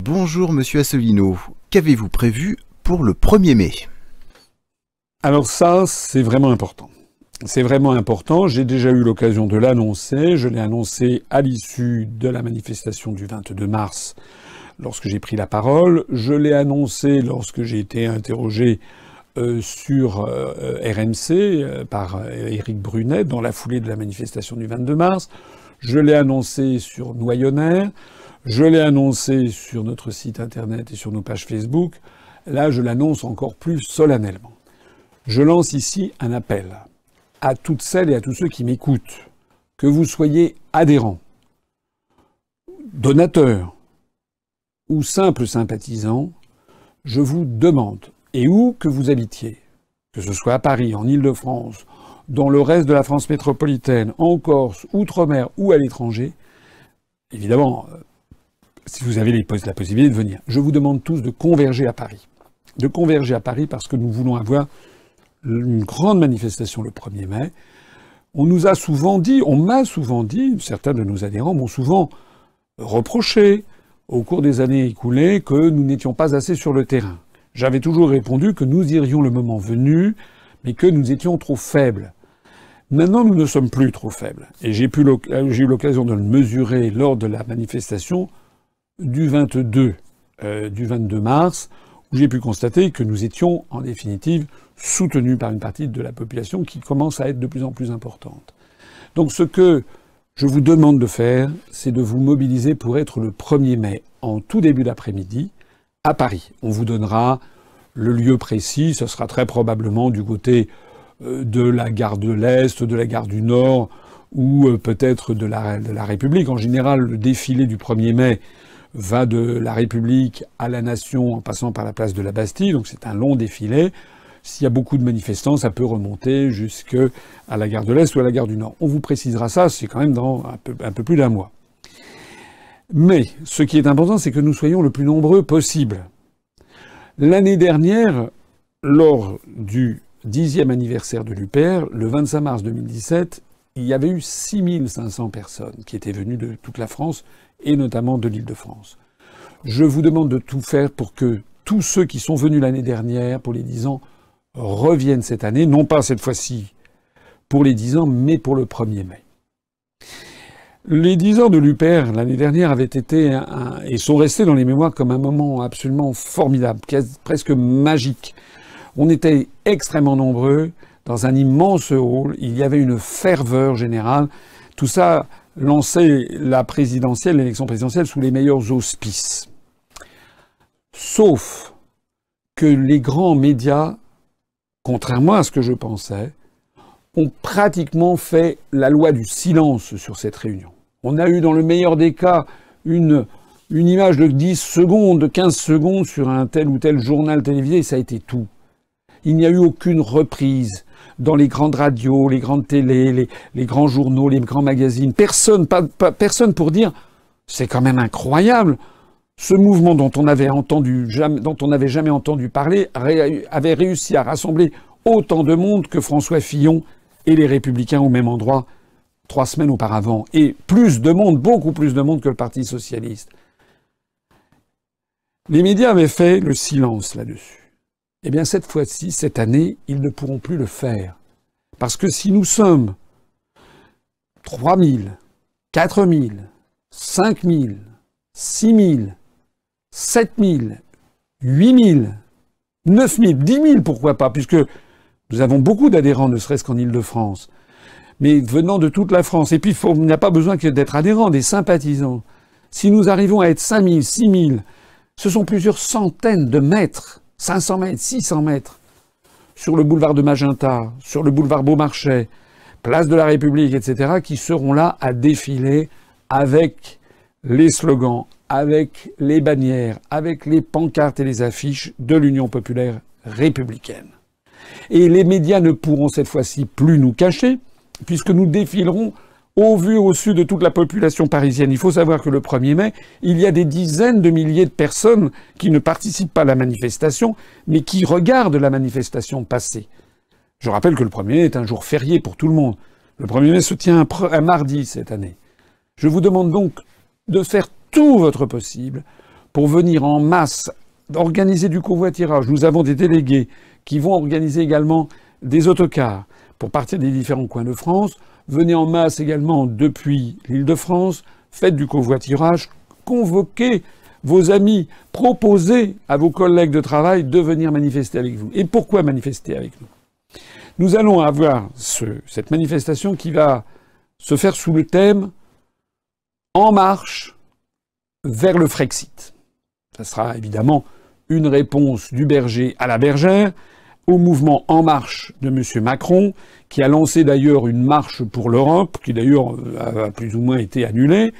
Bonjour Monsieur Asselineau, qu'avez-vous prévu pour le 1er mai? Alors ça, c'est vraiment important. C'est vraiment important. J'ai déjà eu l'occasion de l'annoncer. Je l'ai annoncé à l'issue de la manifestation du 22 mars, lorsque j'ai pris la parole. Je l'ai annoncé lorsque j'ai été interrogé sur RMC par Éric Brunet dans la foulée de la manifestation du 22 mars. Je l'ai annoncé sur Noyonnaire. Je l'ai annoncé sur notre site internet et sur nos pages Facebook. Là, je l'annonce encore plus solennellement. Je lance ici un appel à toutes celles et à tous ceux qui m'écoutent, que vous soyez adhérents, donateurs ou simples sympathisants, je vous demande, et où que vous habitiez, que ce soit à Paris, en Île-de-France, dans le reste de la France métropolitaine, en Corse, outre-mer ou à l'étranger, évidemment, si vous avez la possibilité de venir, je vous demande tous de converger à Paris. De converger à Paris parce que nous voulons avoir une grande manifestation le 1er mai. On m'a souvent dit, certains de nos adhérents m'ont souvent reproché au cours des années écoulées que nous n'étions pas assez sur le terrain. J'avais toujours répondu que nous irions le moment venu, mais que nous étions trop faibles. Maintenant, nous ne sommes plus trop faibles. Et j'ai eu l'occasion de le mesurer lors de la manifestation du 22 mars, où j'ai pu constater que nous étions, en définitive, soutenus par une partie de la population qui commence à être de plus en plus importante. Donc ce que je vous demande de faire, c'est de vous mobiliser pour être le 1er mai, en tout début d'après-midi, à Paris. On vous donnera le lieu précis, ce sera très probablement du côté de la gare de l'Est, de la gare du Nord, ou peut-être de la République. En général, le défilé du 1er mai va de la République à la Nation en passant par la place de la Bastille, donc c'est un long défilé. S'il y a beaucoup de manifestants, ça peut remonter jusqu'à la gare de l'Est ou à la gare du Nord. On vous précisera ça, c'est quand même dans un peu plus d'un mois. Mais ce qui est important, c'est que nous soyons le plus nombreux possible. L'année dernière, lors du 10e anniversaire de l'UPR, le 25 mars 2017, il y avait eu 6500 personnes qui étaient venues de toute la France et notamment de l'Île-de-France. Je vous demande de tout faire pour que tous ceux qui sont venus l'année dernière pour les 10 ans reviennent cette année, non pas cette fois-ci pour les 10 ans, mais pour le 1er mai. Les 10 ans de l'UPR l'année dernière avaient été et sont restés dans les mémoires comme un moment absolument formidable, presque magique. On était extrêmement nombreux dans un immense hall, il y avait une ferveur générale. Tout ça lançait l'élection présidentielle sous les meilleurs auspices. Sauf que les grands médias, contrairement à ce que je pensais, ont pratiquement fait la loi du silence sur cette réunion. On a eu, dans le meilleur des cas, une image de 10 secondes, de 15 secondes sur un tel ou tel journal télévisé, et ça a été tout. Il n'y a eu aucune reprise dans les grandes radios, les grandes télés, les grands journaux, les grands magazines. Personne pour dire « c'est quand même incroyable ». Ce mouvement dont on n'avait jamais entendu parler avait réussi à rassembler autant de monde que François Fillon et les Républicains au même endroit 3 semaines auparavant. Et plus de monde, beaucoup plus de monde que le Parti socialiste. Les médias avaient fait le silence là-dessus. Eh bien, cette fois-ci, cette année, ils ne pourront plus le faire. Parce que si nous sommes 3 000, 4 000, 5 000, 6 000, 7 000, 8 000, 9 000, 10 000, pourquoi pas, puisque nous avons beaucoup d'adhérents, ne serait-ce qu'en Île-de-France, mais venant de toute la France. Et puis, il n'y a pas besoin que d'être adhérents, des sympathisants. Si nous arrivons à être 5 000, 6 000, ce sont plusieurs centaines de mètres, 500 mètres, 600 mètres, sur le boulevard de Magenta, sur le boulevard Beaumarchais, place de la République, etc., qui seront là à défiler avec les slogans, avec les bannières, avec les pancartes et les affiches de l'Union populaire républicaine. Et les médias ne pourront cette fois-ci plus nous cacher, puisque nous défilerons au vu au su de toute la population parisienne. Il faut savoir que le 1er mai, il y a des dizaines de milliers de personnes qui ne participent pas à la manifestation, mais qui regardent la manifestation passer. Je rappelle que le 1er mai est un jour férié pour tout le monde. Le 1er mai se tient un mardi cette année. Je vous demande donc de faire tout votre possible pour venir en masse organiser du covoiturage. Nous avons des délégués qui vont organiser également des autocars pour partir des différents coins de France. Venez en masse également depuis l'Île-de-France. Faites du covoiturage. Convoquez vos amis. Proposez à vos collègues de travail de venir manifester avec vous. Et pourquoi manifester avec nous? Nous allons avoir cette manifestation qui va se faire sous le thème « En marche vers le Frexit ». Ça sera évidemment une réponse du berger à la bergère au mouvement En Marche de M. Macron, qui a lancé d'ailleurs une marche pour l'Europe, qui d'ailleurs a plus ou moins été annulée.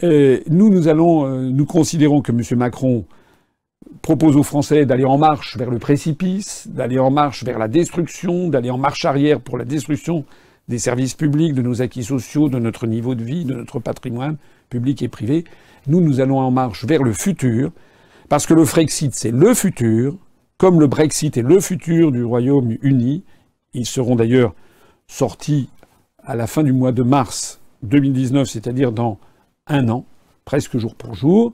Nous considérons que M. Macron propose aux Français d'aller en marche vers le précipice, d'aller en marche vers la destruction, d'aller en marche arrière pour la destruction des services publics, de nos acquis sociaux, de notre niveau de vie, de notre patrimoine public et privé. Nous allons en marche vers le futur, parce que le Frexit, c'est le futur, comme le Brexit est le futur du Royaume-Uni. Ils seront d'ailleurs sortis à la fin du mois de mars 2019, c'est-à-dire dans un an, presque jour pour jour.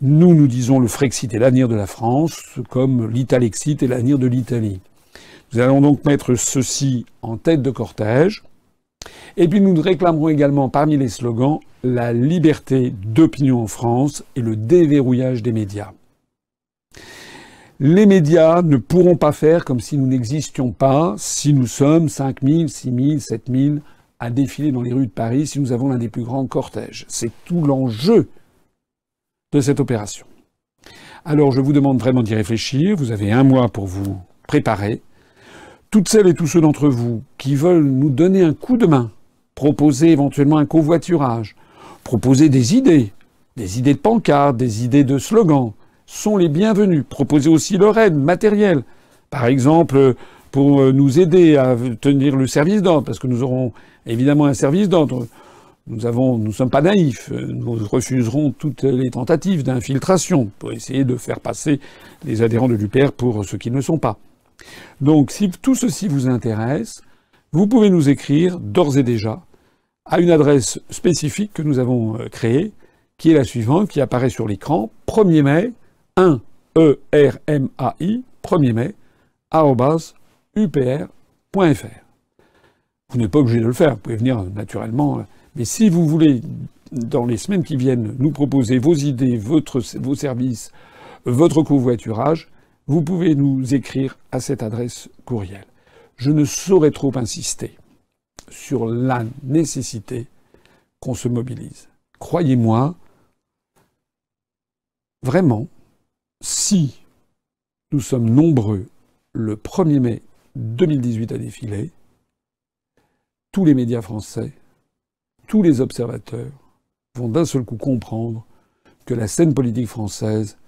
Nous disons le Frexit est l'avenir de la France, comme l'Italexit est l'avenir de l'Italie. Nous allons donc mettre ceci en tête de cortège. Et puis nous réclamerons également, parmi les slogans, la liberté d'opinion en France et le déverrouillage des médias. Les médias ne pourront pas faire comme si nous n'existions pas, si nous sommes 5 000, 6 000, 7 000 à défiler dans les rues de Paris, si nous avons l'un des plus grands cortèges. C'est tout l'enjeu de cette opération. Alors je vous demande vraiment d'y réfléchir. Vous avez un mois pour vous préparer. Toutes celles et tous ceux d'entre vous qui veulent nous donner un coup de main, proposer éventuellement un covoiturage, proposer des idées de pancartes, des idées de slogans, sont les bienvenus. Proposer aussi leur aide matérielle. Par exemple, pour nous aider à tenir le service d'ordre, parce que nous aurons évidemment un service d'ordre. Nous ne sommes pas naïfs. Nous refuserons toutes les tentatives d'infiltration pour essayer de faire passer les adhérents de l'UPR pour ceux qui ne le sont pas. Donc, si tout ceci vous intéresse, vous pouvez nous écrire d'ores et déjà à une adresse spécifique que nous avons créée, qui est la suivante, qui apparaît sur l'écran, 1er mai, 1 ERMAI, 1er mai, @upr.fr. Vous n'êtes pas obligé de le faire, vous pouvez venir naturellement. Mais si vous voulez, dans les semaines qui viennent, nous proposer vos idées, vos services, votre covoiturage, vous pouvez nous écrire à cette adresse courriel. Je ne saurais trop insister sur la nécessité qu'on se mobilise. Croyez-moi, vraiment, si nous sommes nombreux le 1er mai 2018 à défiler, tous les médias français, tous les observateurs vont d'un seul coup comprendre que la scène politique française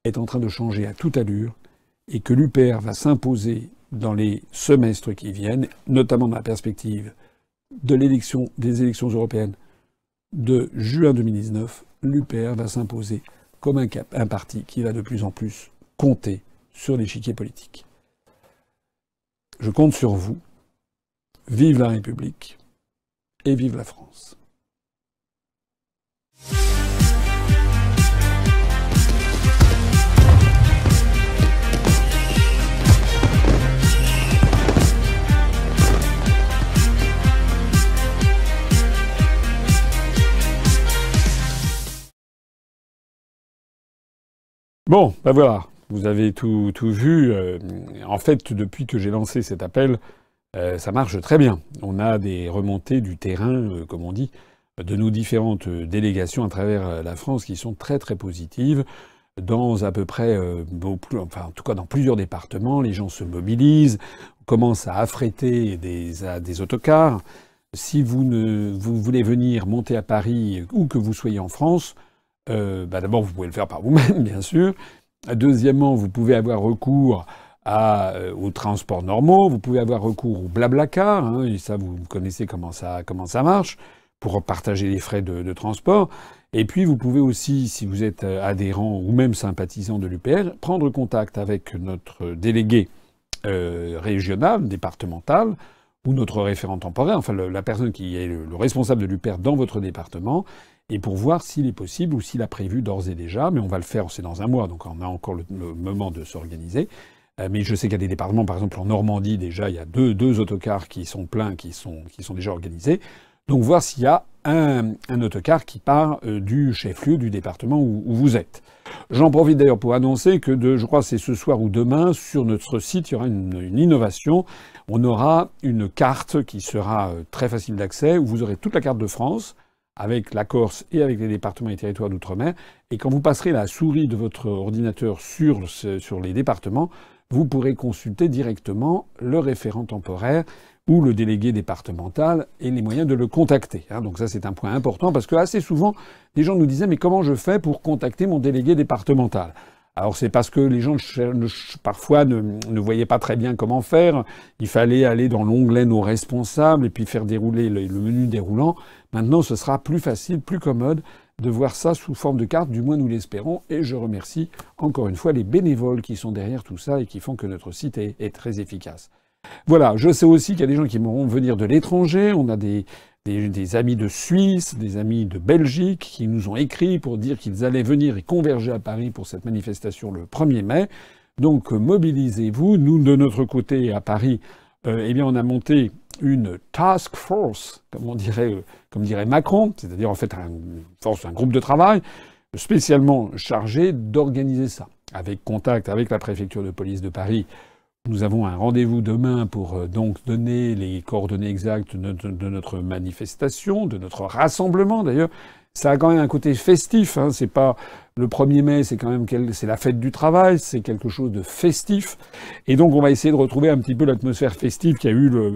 est en train de changer à toute allure et que l'UPR va s'imposer dans les semestres qui viennent, notamment dans la perspective de des élections européennes de juin 2019, l'UPR va s'imposer comme un parti qui va de plus en plus compter sur l'échiquier politique. Je compte sur vous. Vive la République et vive la France. Bon, ben voilà, vous avez tout vu. En fait, depuis que j'ai lancé cet appel, ça marche très bien. On a des remontées du terrain, comme on dit, de nos différentes délégations à travers la France qui sont très très positives. Dans à peu près, en tout cas dans plusieurs départements, les gens se mobilisent, commencent à affréter des autocars. Si vous voulez venir monter à Paris ou que vous soyez en France, d'abord vous pouvez le faire par vous-même, bien sûr. Deuxièmement, vous pouvez avoir recours aux transports normaux, vous pouvez avoir recours au Blablacar, hein, et ça vous connaissez comment ça marche, pour partager les frais de transport. Et puis vous pouvez aussi, si vous êtes adhérent ou même sympathisant de l'UPR, prendre contact avec notre délégué régional, départemental, ou notre référent temporaire, enfin la personne qui est le responsable de l'UPR dans votre département, et pour voir s'il est possible ou s'il a prévu d'ores et déjà, mais on va le faire, c'est dans un mois, donc on a encore le moment de s'organiser. Mais je sais qu'il y a des départements, par exemple en Normandie déjà, il y a deux autocars qui sont pleins, qui sont déjà organisés. Donc voir s'il y a un autocar qui part du chef-lieu du département où vous êtes. J'en profite d'ailleurs pour annoncer que je crois que c'est ce soir ou demain, sur notre site, il y aura une innovation. On aura une carte qui sera très facile d'accès, où vous aurez toute la carte de France, avec la Corse et avec les départements et territoires d'outre-mer. Et quand vous passerez la souris de votre ordinateur sur les départements, vous pourrez consulter directement le référent temporaire ou le délégué départemental et les moyens de le contacter. Donc ça, c'est un point important parce que assez souvent, les gens nous disaient « mais comment je fais pour contacter mon délégué départemental ?» Alors c'est parce que les gens parfois ne voyaient pas très bien comment faire. Il fallait aller dans l'onglet Nos responsables et puis faire dérouler le menu déroulant. Maintenant, ce sera plus facile, plus commode de voir ça sous forme de carte, du moins nous l'espérons. Et je remercie encore une fois les bénévoles qui sont derrière tout ça et qui font que notre site est très efficace. Voilà, je sais aussi qu'il y a des gens qui vont venir de l'étranger. On a des amis de Suisse, des amis de Belgique qui nous ont écrit pour dire qu'ils allaient venir et converger à Paris pour cette manifestation le 1er mai. Donc mobilisez-vous. Nous, de notre côté, à Paris, eh bien, on a monté une task force, comme dirait Macron, c'est-à-dire en fait un groupe de travail spécialement chargé d'organiser ça. Avec contact avec la préfecture de police de Paris, nous avons un rendez-vous demain pour donc donner les coordonnées exactes de notre manifestation, de notre rassemblement d'ailleurs. Ça a quand même un côté festif, hein. C'est pas le 1er mai, c'est quand même c'est la fête du travail, c'est quelque chose de festif. Et donc on va essayer de retrouver un petit peu l'atmosphère festive qu'il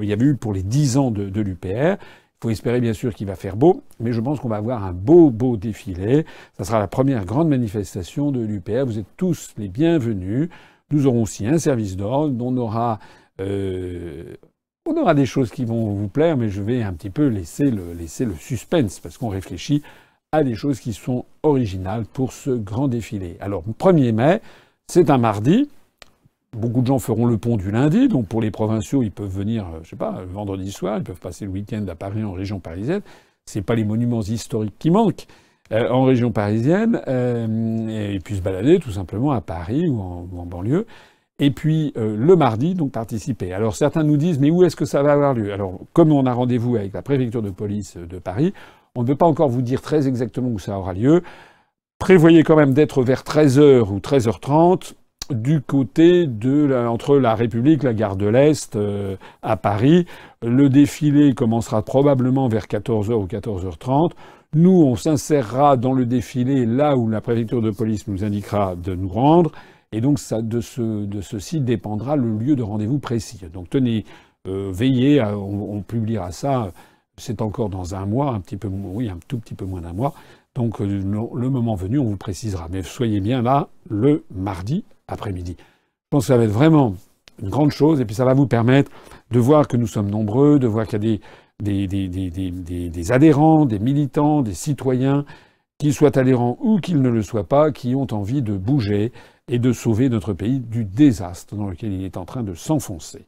y avait eu pour les 10 ans de l'UPR. Il faut espérer bien sûr qu'il va faire beau, mais je pense qu'on va avoir un beau défilé. Ça sera la première grande manifestation de l'UPR. Vous êtes tous les bienvenus. Nous aurons aussi un service d'ordre. On aura des choses qui vont vous plaire, mais je vais un petit peu laisser le suspense parce qu'on réfléchit à des choses qui sont originales pour ce grand défilé. Alors, 1er mai, c'est un mardi. Beaucoup de gens feront le pont du lundi. Donc, pour les provinciaux, ils peuvent venir, je sais pas, le vendredi soir. Ils peuvent passer le week-end à Paris, en région parisienne. C'est pas les monuments historiques qui manquent. En région parisienne, et puis se balader tout simplement à Paris ou en banlieue. Et puis le mardi, donc participer. Alors certains nous disent, mais où est-ce que ça va avoir lieu? Alors comme on a rendez-vous avec la préfecture de police de Paris, on ne peut pas encore vous dire très exactement où ça aura lieu. Prévoyez quand même d'être vers 13h ou 13h30 du côté entre la République, la gare de l'Est, à Paris. Le défilé commencera probablement vers 14h ou 14h30. Nous, on s'insérera dans le défilé là où la préfecture de police nous indiquera de nous rendre. Et donc, de ceci dépendra le lieu de rendez-vous précis. Donc, tenez, veillez, on publiera ça, c'est encore dans un mois, un tout petit peu moins d'un mois. Donc, le moment venu, on vous précisera. Mais soyez bien là le mardi après-midi. Je pense que ça va être vraiment une grande chose. Et puis, ça va vous permettre de voir que nous sommes nombreux, de voir qu'il y a des adhérents, des militants, des citoyens, qu'ils soient adhérents ou qu'ils ne le soient pas, qui ont envie de bouger et de sauver notre pays du désastre dans lequel il est en train de s'enfoncer.